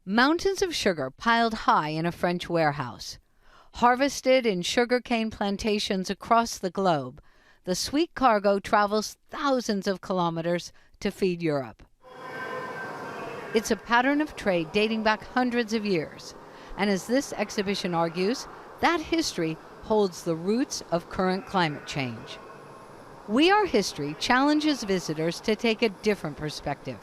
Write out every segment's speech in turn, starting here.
Mountains of sugar piled high in a French warehouse. Harvested in sugarcane plantations across the globe, the sweet cargo travels thousands of kilometers to feed Europe. It's a pattern of trade dating back hundreds of years, and as this exhibition argues, that history holds the roots of current climate change. We Are History challenges visitors to take a different perspective,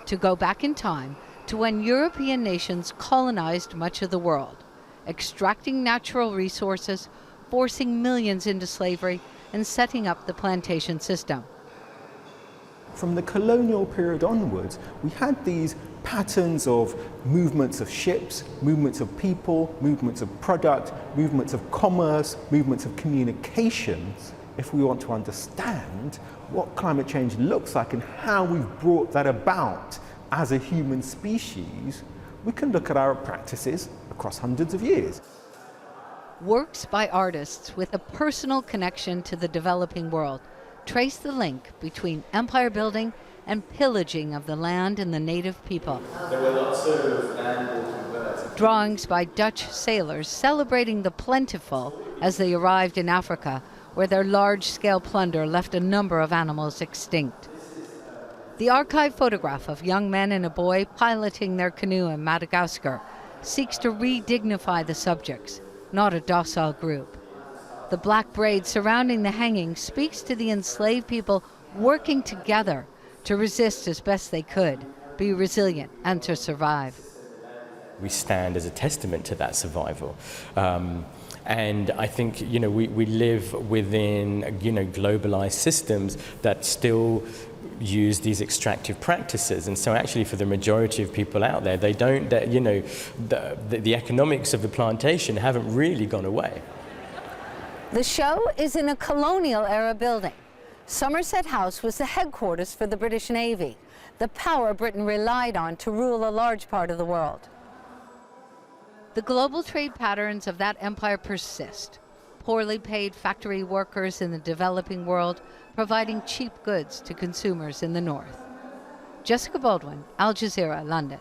to go back in time to when European nations colonized much of the world, extracting natural resources, forcing millions into slavery, and setting up the plantation system. From the colonial period onwards, we had these patterns of movements of ships, movements of people, movements of product, movements of commerce, movements of communications. If we want to understand what climate change looks like and how we've brought that about as a human species, we can look at our practices across hundreds of years. Works by artists with a personal connection to the developing world trace the link between empire building and pillaging of the land and the native people. There were lots of land-walking birds. Drawings by Dutch sailors celebrating the plentiful as they arrived in Africa, where their large-scale plunder left a number of animals extinct. The archive photograph of young men and a boy piloting their canoe in Madagascar seeks to re-dignify the subjects, not a docile group. The black braid surrounding the hanging speaks to the enslaved people working together to resist as best they could, be resilient, and to survive. We stand as a testament to that survival. And I think, we live within, globalized systems that still use these extractive practices. And so actually for the majority of people out there, they don't, the economics of the plantation haven't really gone away. The show is in a colonial-era building. Somerset House was the headquarters for the British Navy, the power Britain relied on to rule a large part of the world. The global trade patterns of that empire persist. Poorly paid factory workers in the developing world providing cheap goods to consumers in the north. Jessica Baldwin, Al Jazeera, London.